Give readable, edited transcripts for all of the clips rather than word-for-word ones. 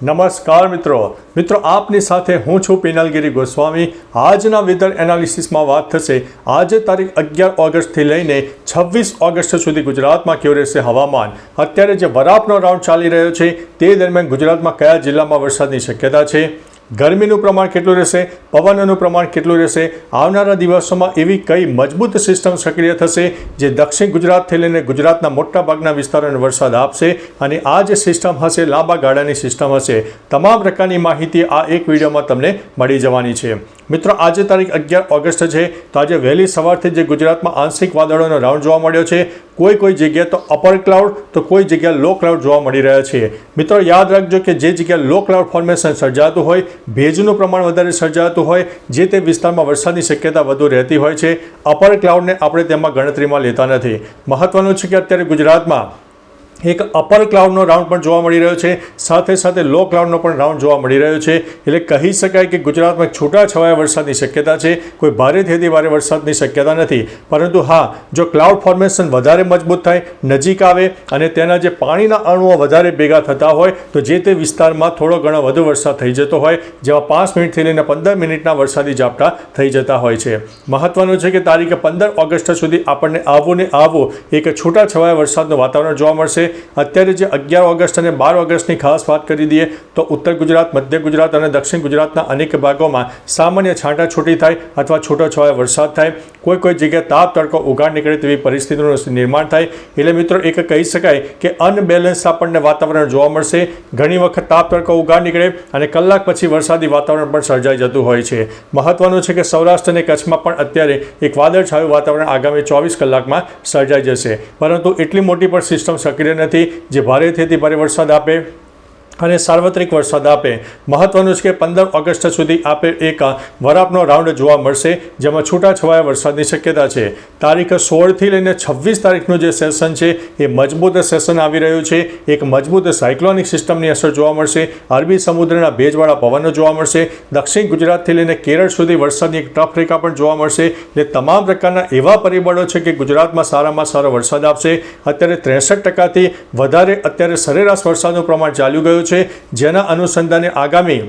નમસ્કાર મિત્રો આપની સાથે હું છું પિનલગીરી ગોસ્વામી। આજના વેધર એનાલિસિસમાં વાત થશે આજે તારીખ 11 ઓગસ્ટથી લઈને 26 ઓગસ્ટ સુધી ગુજરાતમાં કેવું રહેશે હવામાન। અત્યારે જે વરાપનો રાઉન્ડ ચાલી રહ્યો છે તે દરમિયાન ગુજરાતમાં કયા જિલ્લામાં વરસાદની શક્યતા છે, ગરમીનું પ્રમાણ કેટલું રહેશે, પવનનું પ્રમાણ કેટલું રહેશે, આવનારા દિવસોમાં એવી કઈ મજબૂત સિસ્ટમ સક્રિય થશે જે દક્ષિણ ગુજરાતથી લઈને ગુજરાતના મોટાભાગના વિસ્તારોને વરસાદ આપશે અને આ જે સિસ્ટમ હશે લાંબા ગાળાની સિસ્ટમ હશે। તમામ પ્રકારની માહિતી આ એક વિડીયોમાં તમને મળી જવાની છે। મિત્રો આજે તારીખ 11 ઓગસ્ટ છે તો આજે વહેલી સવારથી જે ગુજરાતમાં આંશિક વાદળોનો રાઉન્ડ જોવા મળ્યો છે। કોઈ જગ્યાએ તો અપર ક્લાઉડ તો કોઈ જગ્યાએ લો ક્લાઉડ જોવા મળી રહ્યા છે। મિત્રો યાદ રાખજો કે જે જગ્યાએ લો ક્લાઉડ ફોર્મેશન સર્જાતું હોય, ભેજનું પ્રમાણ વધારે સર્જાતું હોય, જે તે વિસ્તારમાં વરસાદની શક્યતા વધુ રહેતી હોય છે। અપર ક્લાઉડને આપણે તેમાં ગણતરીમાં લેતા નથી। મહત્વનું છે કે અત્યારે ગુજરાતમાં એક અપર ક્લાઉડનો રાઉન્ડ પણ જોવા મળી રહ્યો છે, સાથે સાથે લો ક્લાઉડનો પણ રાઉન્ડ જોવા મળી રહ્યો છે। એટલે કહી શકાય કે ગુજરાતમાં છૂટાછવાયા વરસાદની શક્યતા છે, કોઈ ભારેથી ભારે વરસાદની શક્યતા નથી। પરંતુ હા, જો ક્લાઉડ ફોર્મેશન વધારે મજબૂત થાય, નજીક આવે અને તેના જે પાણીના અણુઓ વધારે ભેગા થતા હોય તો જે તે વિસ્તારમાં થોડો ઘણો વધુ વરસાદ થઈ જતો હોય, જેમાં 5 મિનિટથી લઈને 15 મિનિટના વરસાદી ઝાપટા થઈ જતા હોય છે। મહત્વનું છે કે તારીખ 15 ઓગસ્ટ સુધી આપણને આવું એક છૂટાછવાયા વરસાદનું વાતાવરણ જોવા મળશે। અત્યારે જે 11 ઓગસ્ટ અને 12 ઓગસ્ટની ખાસ વાત કરી દઈએ તો ઉત્તર ગુજરાત, મધ્ય ગુજરાત અને દક્ષિણ ગુજરાતના અનેક ભાગોમાં સામાન્ય છાંટાછૂટી થાય અથવા છૂટોછવાયો વરસાદ થાય, કોઈ જગ્યાએ તાપ તડકો ઉગાડ નીકળે તેવી પરિસ્થિતિનું નિર્માણ થાય। એટલે મિત્રો એક કહી શકાય કે અનબેલેન્સ આપણને વાતાવરણ જોવા મળશે। ઘણી વખત તાપ તડકો ઉગાડ નીકળે અને કલાક પછી વરસાદી વાતાવરણ પણ સર્જાઈ જતું હોય છે। મહત્વનું છે કે સૌરાષ્ટ્ર અને કચ્છમાં પણ અત્યારે એક વાદળછાયું વાતાવરણ આગામી 24 કલાકમાં સર્જાઈ જશે, પરંતુ એટલી મોટી પણ સિસ્ટમ સક્રિય નથી જે ભારેથી ભારે વરસાદ આપે અને સાર્વત્રિક વરસાદ આપે। મહત્વનું છે કે 15 ઓગસ્ટ સુધી આપે એક વરાપનો રાઉન્ડ જોવા મળશે, જેમાં છૂટાછવાયા વરસાદની શક્યતા છે। તારીખ 16થી લઈને 26 તારીખનું જે સેશન છે એ મજબૂત સેશન આવી રહ્યું છે। એક મજબૂત સાયક્લોનિક સિસ્ટમની અસર જોવા મળશે, અરબી સમુદ્રના ભેજવાળા પવનો જોવા મળશે, દક્ષિણ ગુજરાતથી લઈને કેરળ સુધી વરસાદની એક ટફ રેખા પણ જોવા મળશે। એટલે તમામ પ્રકારના એવા પરિબળો છે કે ગુજરાતમાં સારામાં સારો વરસાદ આપશે। અત્યારે 63%થી વધારે અત્યારે સરેરાશ વરસાદનું પ્રમાણ ચાલ્યું ગયું છે, જેના અનુસંધાને આગામી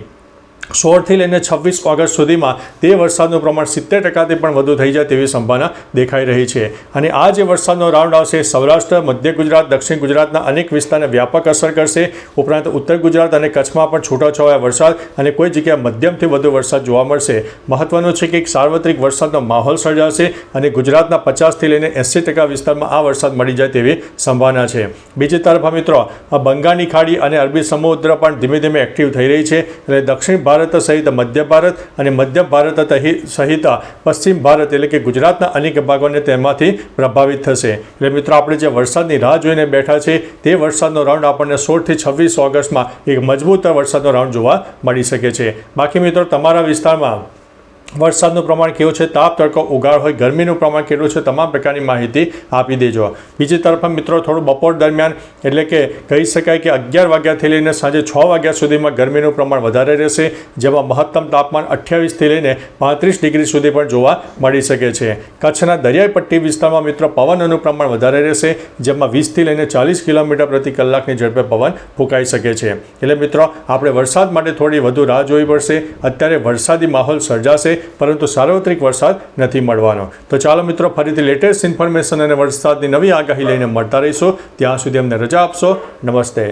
16થી લઈને 26 ઓગસ્ટ સુધીમાં તે વરસાદનું પ્રમાણ 70%થી પણ વધુ થઈ જાય તેવી સંભાવના દેખાઈ રહી છે। અને આ જે વરસાદનો રાઉન્ડ આવશે સૌરાષ્ટ્ર, મધ્ય ગુજરાત, દક્ષિણ ગુજરાતના અનેક વિસ્તારને વ્યાપક અસર કરશે। ઉપરાંત ઉત્તર ગુજરાત અને કચ્છમાં પણ છૂટાછવાયા વરસાદ અને કોઈ જગ્યાએ મધ્યમથી વધુ વરસાદ જોવા મળશે। મહત્વનું છે કે એક સાર્વત્રિક વરસાદનો માહોલ સર્જાશે અને ગુજરાતના 50થી લઈને 80% વિસ્તારમાં આ વરસાદ મળી જાય તેવી સંભાવના છે। બીજી તરફ મિત્રો આ બંગાળની ખાડી અને અરબી સમુદ્ર પણ ધીમે ધીમે એક્ટિવ થઈ રહી છે। એટલે દક્ષિણ ભારત સહિત મધ્ય ભારત અને મધ્ય ભારત સહિત પશ્ચિમ ભારત એટલે કે ગુજરાતના અનેક ભાગોને તેમાંથી પ્રભાવિત થશે। એટલે મિત્રો આપણે જે વરસાદની રાહ જોઈને બેઠા છે તે વરસાદનો રાઉન્ડ આપણને 16થી 26 ઓગસ્ટમાં એક મજબૂત વરસાદનો રાઉન્ડ જોવા મળી શકે છે। બાકી મિત્રો તમારા વિસ્તારમાં વરસાદનું પ્રમાણ કેવું છે, તાપ તડકો ઉગાડ હોય, ગરમીનું પ્રમાણ કેટલું છે, તમામ પ્રકારની માહિતી આપી દેજો। બીજી તરફ મિત્રો થોડું બપોર દરમિયાન એટલે કે કહી શકાય કે 11 વાગ્યાથી લઈને સાંજે 6 વાગ્યા સુધીમાં ગરમીનું પ્રમાણ વધારે રહેશે, જેમાં મહત્તમ તાપમાન 28થી લઈને 35 ડિગ્રી સુધી પણ જોવા મળી શકે છે। કચ્છના દરિયાઈ પટ્ટી વિસ્તારમાં મિત્રો પવનનું પ્રમાણ વધારે રહેશે, જેમાં 20થી લઈને 40 કિલોમીટર પ્રતિ કલાકની ઝડપે પવન ફૂંકાઈ શકે છે। એટલે મિત્રો આપણે વરસાદ માટે થોડી વધુ રાહ જોવી પડશે। અત્યારે વરસાદી માહોલ સર્જાશે પરંતુ સાર્વત્રિક વરસાદ નથી મળવાનો। તો ચાલો મિત્રો ફરીથી લેટેસ્ટ ઇન્ફોર્મેશન અને વરસાદની નવી આગાહી લઈને મળતા રહીશું। ત્યાં સુધી અમને રજા આપશો। નમસ્તે।